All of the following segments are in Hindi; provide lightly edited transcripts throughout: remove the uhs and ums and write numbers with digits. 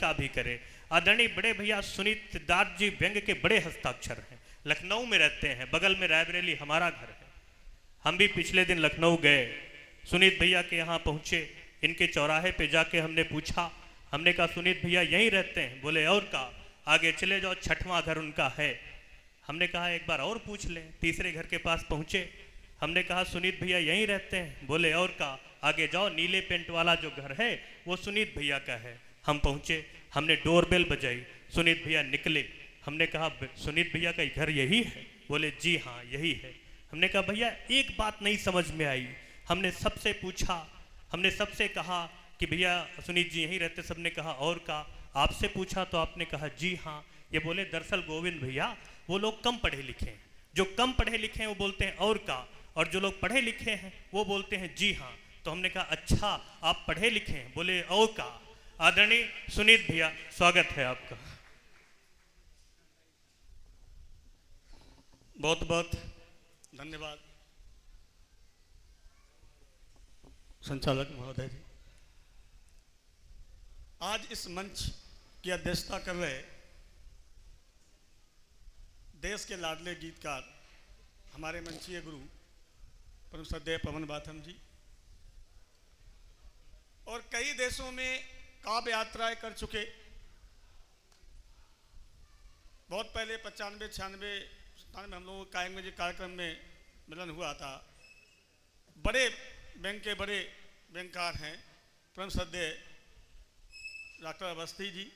का भी करे। आदरणीय बड़े भैया सुनीत सिद्धार्थ जी व्यंग के बड़े हस्ताक्षर हैं, लखनऊ में रहते हैं, बगल में रायबरेली हमारा घर है। हम भी पिछले दिन लखनऊ गए, सुनीत भैया के यहाँ पहुँचे, इनके चौराहे पे जाके हमने पूछा, हमने कहा सुनीत भैया यहीं रहते हैं? बोले और का, आगे चले जाओ 6वां घर उनका है। हमने कहा एक बार और पूछ लें। तीसरे घर के पास पहुँचे, हमने कहा सुनीत भैया यहीं रहते हैं? बोले और का, आगे जाओ नीले पेंट वाला जो घर है वो सुनीत भैया का है। हम पहुँचे, हमने डोरबेल बजाई, सुनीत भैया निकले। हमने कहा सुनीत भैया का घर यही है? बोले जी हाँ यही है। हमने कहा भैया एक बात नहीं समझ में आई, हमने सबसे पूछा, हमने सबसे कहा कि भैया सुनीत जी यहीं रहते, सबने कहा और का, आपसे पूछा तो आपने कहा जी हाँ। ये बोले दरअसल गोविंद भैया वो लोग कम पढ़े लिखे हैं, जो कम पढ़े लिखे हैं वो बोलते हैं और का, और जो लोग पढ़े लिखे हैं वो बोलते हैं जी हाँ। तो हमने कहा अच्छा आप पढ़े लिखे हैं? बोले और का। आदरणीय सुनीत भैया स्वागत है आपका। बहुत बहुत धन्यवाद संचालक महोदय जी। आज इस मंच की अध्यक्षता कर रहे देश के लाडले गीतकार हमारे मंचीय गुरु परम श्रद्धेय पवन बाथम जी, और कई देशों में काव्य यात्राएं कर चुके, बहुत पहले 95, 96, 97 में हम लोगों का कायंग जी कार्यक्रम में मिलन हुआ था। बड़े बैंक के बड़े बैंककार हैं परम श्रद्धेय डॉक्टर अवस्थी जी,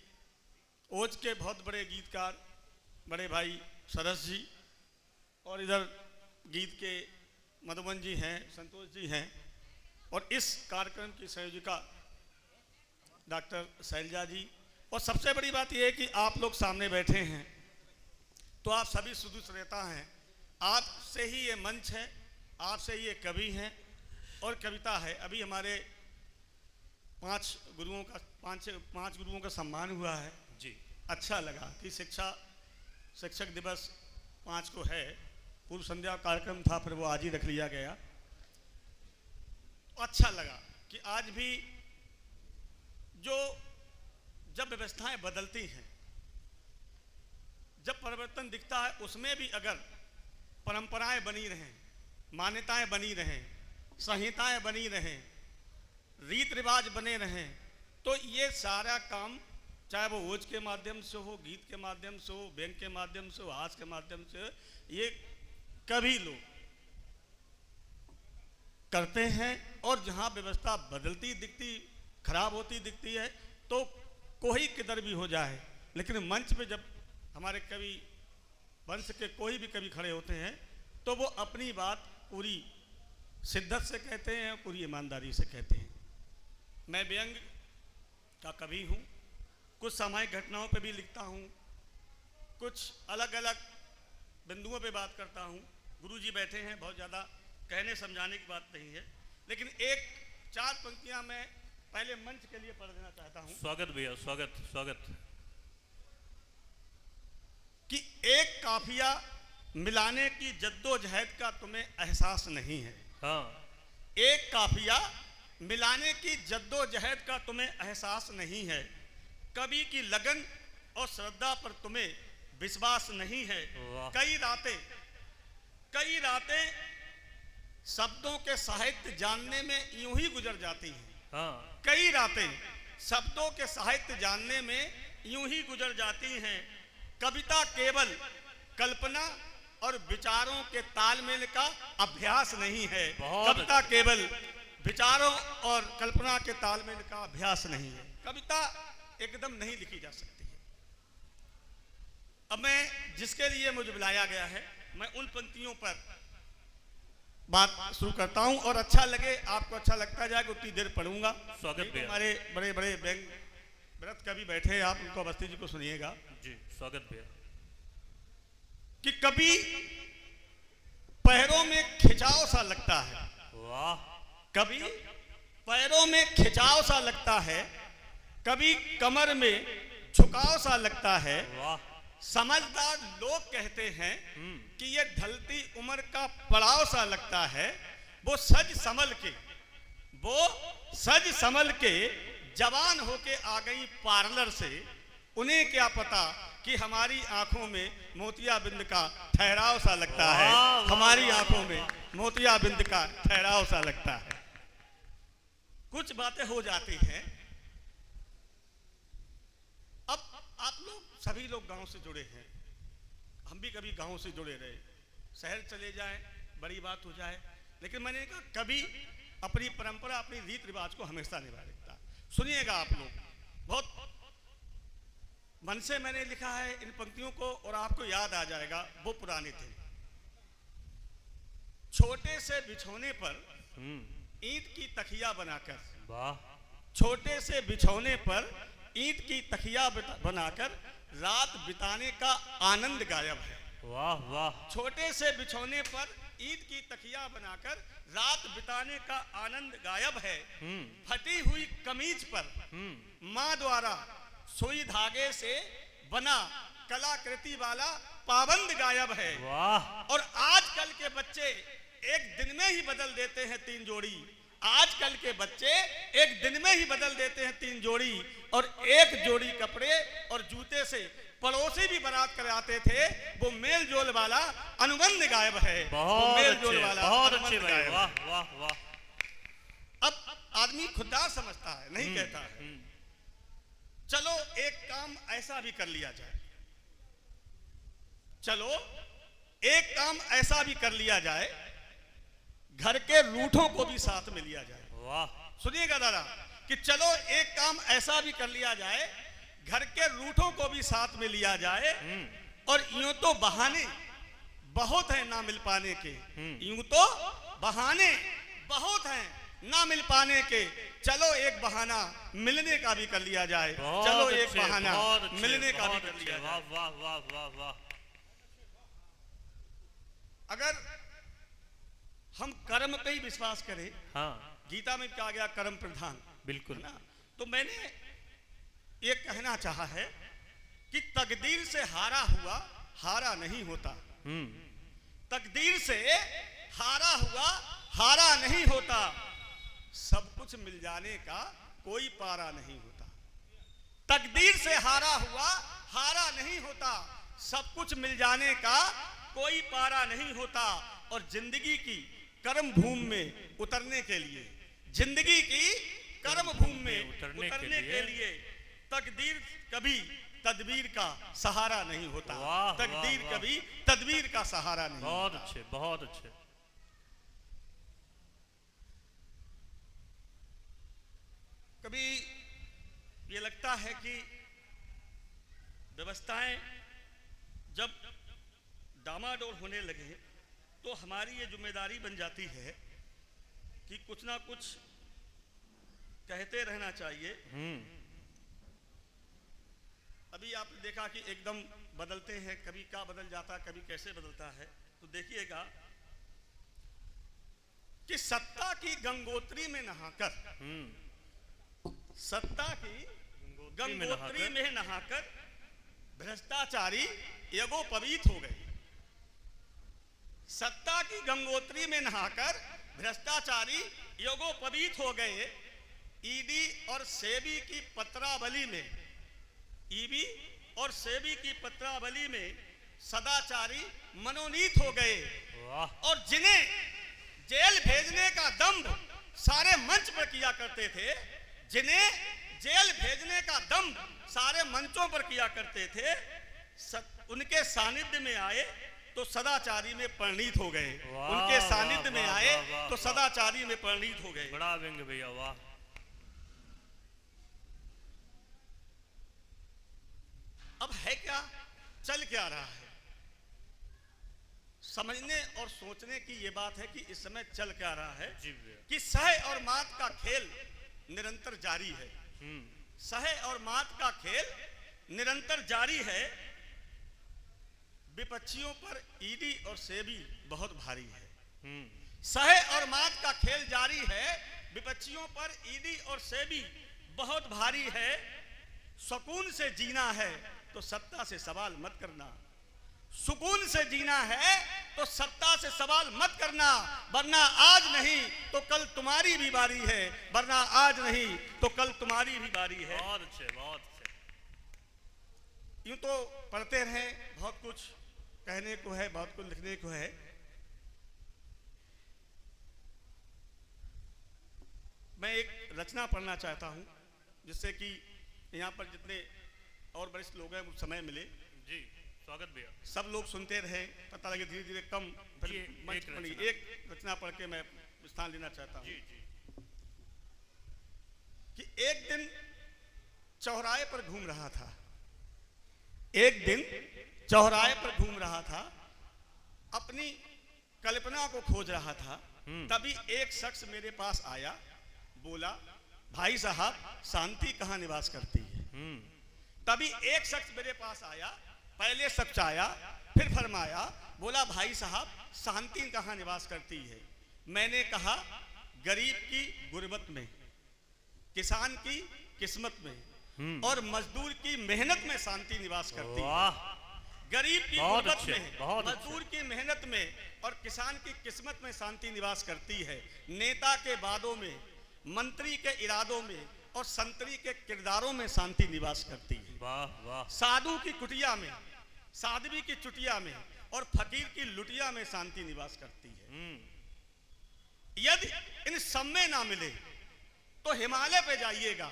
ओज के बहुत बड़े गीतकार बड़े भाई सरस जी, और इधर गीत के मधुबन जी हैं, संतोष जी हैं, और इस कार्यक्रम की संयोजिका डॉक्टर शैलजा जी। और सबसे बड़ी बात यह है कि आप लोग सामने बैठे हैं तो आप सभी सुदूर रहता हैं, आपसे ही ये मंच है, आपसे ही ये कवि हैं और कविता है। अभी हमारे 5 गुरुओं का सम्मान हुआ है जी। अच्छा लगा कि शिक्षक दिवस 5 को है, पूर्व संध्या कार्यक्रम था, फिर वो आज ही रख लिया गया। अच्छा लगा कि आज भी जब व्यवस्थाएं बदलती हैं, जब परिवर्तन दिखता है, उसमें भी अगर परंपराएं बनी रहें, मान्यताएं बनी रहें, संहिताएं बनी रहें, रीत रिवाज बने रहें, तो ये सारा काम चाहे वो ओज के माध्यम से हो, गीत के माध्यम से हो, बैंक के माध्यम से हो, हास के माध्यम से, ये कभी लोग करते हैं। और जहां व्यवस्था बदलती दिखती, खराब होती दिखती है, तो कोई किधर भी हो जाए, लेकिन मंच पे जब हमारे कवि वंश के कोई भी कवि खड़े होते हैं तो वो अपनी बात पूरी शिद्दत से कहते हैं, पूरी ईमानदारी से कहते हैं। मैं व्यंग का कवि हूँ, कुछ सामायिक घटनाओं पे भी लिखता हूँ, कुछ अलग अलग बिंदुओं पे बात करता हूँ। गुरुजी बैठे हैं, बहुत ज़्यादा कहने समझाने की बात नहीं है, लेकिन 4 पंक्तियाँ मैं पहले मंच के लिए पढ़ देना चाहता हूँ। स्वागत भैया, स्वागत स्वागत। कि एक काफिया मिलाने की जद्दोजहद का तुम्हें एहसास नहीं है। हाँ। एक काफिया मिलाने की जद्दोजहद का तुम्हें एहसास नहीं है, कवि की लगन और श्रद्धा पर तुम्हें विश्वास नहीं है। कई रातें शब्दों के साहित्य जानने में यूं ही गुजर जाती हैं। हाँ। कई रातें शब्दों के साहित्य जानने में यूं ही गुजर जाती हैं। कविता केवल कल्पना और विचारों के तालमेल का अभ्यास नहीं है। कविता केवल विचारों और कल्पना के तालमेल का अभ्यास नहीं है। कविता एकदम नहीं लिखी जा सकती है। अब मैं जिसके लिए मुझे बुलाया गया है, मैं उन पंक्तियों पर बात शुरू करता हूं, और अच्छा लगे, आपको अच्छा लगता जाएगा, उतनी देर पढ़ूंगा। स्वागत भैया। हमारे बड़े बड़े बैंक व्रत कवि बैठे हैं, आप उनको अवस्थी जी को सुनिएगा। जी स्वागत भैया। कि कभी पैरों में खिंचाव सा लगता है। वाह। कभी पैरों में खिंचाव सा लगता है, कभी कमर में झुकाव सा लगता है। वाह। समझदार लोग कहते हैं कि ये ढलती उम्र का पड़ाव सा लगता है। वो सज संभल के जवान होके आ गई पार्लर से, उन्हें क्या पता कि हमारी आंखों में मोतियाबिंद का ठहराव सा लगता है, हमारी आंखों में मोतियाबिंद का ठहराव सा लगता है। कुछ बातें हो जाती हैं। अब आप लोग सभी लोग गांव से जुड़े हैं, हम भी कभी गांव से जुड़े रहे, शहर चले जाएं बड़ी बात हो जाए, लेकिन मैंने कहा कभी अपनी परंपरा अपनी रीत रिवाज को हमेशा निभाए रखता। सुनिएगा आप लोग, बहुत मन से मैंने लिखा है इन पंक्तियों को और आपको याद आ जाएगा वो पुराने थे। छोटे से बिछौने पर ईंट की तकिया बनाकर, वाह, छोटे से बिछौने पर ईंट की तकिया बनाकर रात बिताने का आनंद गायब है। वाह वाह। छोटे से बिछौने पर ईंट की तकिया बनाकर रात बिताने का आनंद गायब है। फटी हुई कमीज पर माँ द्वारा सुई धागे से बना कलाकृति वाला पाबंद गायब है। वाह। और आजकल के बच्चे एक दिन में ही बदल देते हैं 3 जोड़ी, आजकल के बच्चे एक दिन में ही बदल देते हैं 3 जोड़ी, और एक जोड़ी कपड़े और जूते से पड़ोसी भी बारात कराते थे। वो मेल जोल वाला अनुबंध गायब है। बहुत मेल अच्छे, जोल वाला बहुत अनुबंध अच्छे भाई, गायब है। वाह वाह वाह। अब आदमी खुददार समझता है, नहीं कहता है। चलो एक काम ऐसा भी कर लिया जाए, चलो एक काम ऐसा भी कर लिया जाए, घर के रूठों को भी साथ में लिया जाए। वाह। सुनिएगा दादा, कि चलो एक काम ऐसा भी कर लिया जाए, घर के रूठों को भी साथ में लिया जाए। और यूं तो बहाने बहुत हैं ना मिल पाने के, यूं तो बहाने बहुत हैं ना मिल पाने के, चलो एक बहाना मिलने का भी कर लिया जाए। चलो एक बहाना मिलने का भी कर लिया जाए। वाह वाह वाह वाह वाह। अगर हम कर्म पे ही विश्वास करें, हाँ, गीता में कहा गया कर्म प्रधान, बिल्कुल ना, तो मैंने ये कहना चाहा है कि तकदीर से हारा हुआ हारा नहीं होता। तकदीर से हारा हुआ हारा नहीं होता। सब कुछ मिल जाने का कोई पारा नहीं होता। तकदीर से हारा हुआ हारा नहीं होता। सब कुछ मिल जाने का कोई पारा नहीं होता। और जिंदगी की कर्म भूमि में उतरने के लिए, जिंदगी की कर्म भूमि में उतरने के लिए तकदीर कभी तदबीर का सहारा नहीं होता। तकदीर कभी तदबीर का सहारा नहीं होता। बहुत अच्छे, बहुत अच्छे। कभी ये लगता है कि व्यवस्थाएं जब डामाडोल होने लगे तो हमारी ये जिम्मेदारी बन जाती है कि कुछ ना कुछ कहते रहना चाहिए। अभी आपने देखा कि एकदम बदलते हैं, कभी क्या बदल जाता है, कभी कैसे बदलता है। तो देखिएगा कि सत्ता की गंगोत्री में नहाकर, सत्ता की गंगोत्री में नहाकर भ्रष्टाचारी यज्ञोपवीत हो गए। सत्ता की गंगोत्री में नहाकर भ्रष्टाचारी यज्ञोपवीत हो गए। ईडी और सेबी की पत्रावली में, ईडी और सेबी की पत्रावली में सदाचारी मनोनीत हो गए। और जिन्हें जेल भेजने का दम्भ सारे मंच पर किया करते थे, जिन्हें जेल भेजने का दम्भ सारे मंचों पर किया करते थे, उनके सानिध्य में आए तो सदाचारी में परिणीत हो गए। उनके सानिध्य में आए तो सदाचारी में परिणीत हो गए। बड़ा व्यंग भैया, वाह। अब है क्या, चल क्या रहा है, समझने और सोचने की ये बात है कि इस समय चल क्या रहा है कि सह और मात का खेल निरंतर जारी है। सह और मात का खेल निरंतर जारी है। विपक्षियों पर ईडी और सेबी बहुत भारी है। सह और मात का खेल जारी है। विपक्षियों पर ईडी और सेबी बहुत भारी है। सुकून से जीना है तो सत्ता से सवाल मत करना। सुकून से जीना है तो सत्ता से सवाल मत करना, वरना आज नहीं तो कल तुम्हारी भी बारी है, वरना आज नहीं तो कल तुम्हारी भी बारी है। बहुत अच्छे, बहुत अच्छे। यूं तो पढ़ते रहे, बहुत कुछ कहने को है, बहुत कुछ लिखने को है। मैं एक रचना पढ़ना चाहता हूं जिससे कि यहाँ पर जितने और वरिष्ठ लोग हैं वो समय मिले। जी, स्वागत भैया। सब लोग सुनते रहे, पता लगे धीरे धीरे कम जी, मंच पड़ी। एक रचना पढ़ के मैं स्थान लेना चाहता हूँ। जी जी। कि एक दिन चौराहे पर घूम रहा था, एक दिन चौराहे पर घूम रहा था, अपनी कल्पना को खोज रहा था। तभी एक शख्स मेरे पास आया, बोला, भाई साहब शांति कहाँ निवास करती है। तभी एक शख्स मेरे पास आया, पहले शख्स आया, फिर फरमाया, बोला, भाई साहब शांति कहाँ निवास करती है। मैंने कहा, गरीब की गुर्बत में, किसान की किस्मत में और मजदूर की मेहनत में शांति निवास करती है। गरीब की गुर्बत में, मजदूर की मेहनत में और किसान की किस्मत में शांति निवास करती है। नेता के वादों में, मंत्री के इरादों में और संतरी के किरदारों में शांति निवास करती है। वाह वाह। साधु की कुटिया में, साध्वी की चुटिया में और फकीर की लुटिया में शांति निवास करती है। यदि इन सब में ना मिले तो हिमालय पे जाइएगा,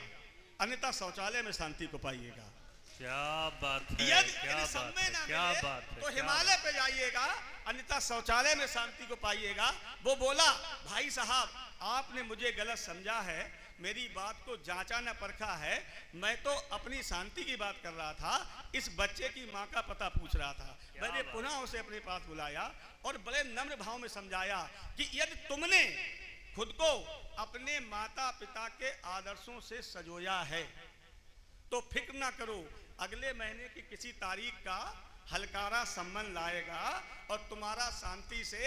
अन्यथा शौचालय में शांति को पाइएगा। क्या बात है, यदि क्या इन सब बात में है, ना क्या मिले बात है, तो क्या हिमालय पे जाइएगा, अन्यथा शौचालय में शांति को पाइएगा। वो बोला, भाई साहब आपने मुझे गलत समझा है, मेरी बात को जांचा न परखा है, मैं तो अपनी शांति की बात कर रहा था, इस बच्चे की माँ का पता पूछ रहा था। मैंने पुनः उसे अपने पास बुलाया और बड़े नम्र भाव में समझाया कि यदि तुमने खुद को अपने माता पिता के आदर्शों से सजोया है तो फिक्र ना करो, अगले महीने की किसी तारीख का हलकारा सम्मन लाएगा और तुम्हारा शांति से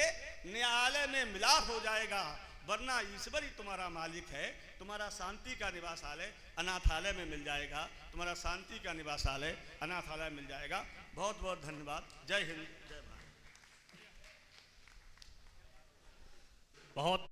न्यायालय में मिलाप हो जाएगा, वरना ईश्वर ही तुम्हारा मालिक है। तुम्हारा शांति का निवासालय अनाथालय में मिल जाएगा, तुम्हारा शांति का निवासालय अनाथालय मिल जाएगा। बहुत बहुत धन्यवाद। जय हिंद, जय भारत। बहुत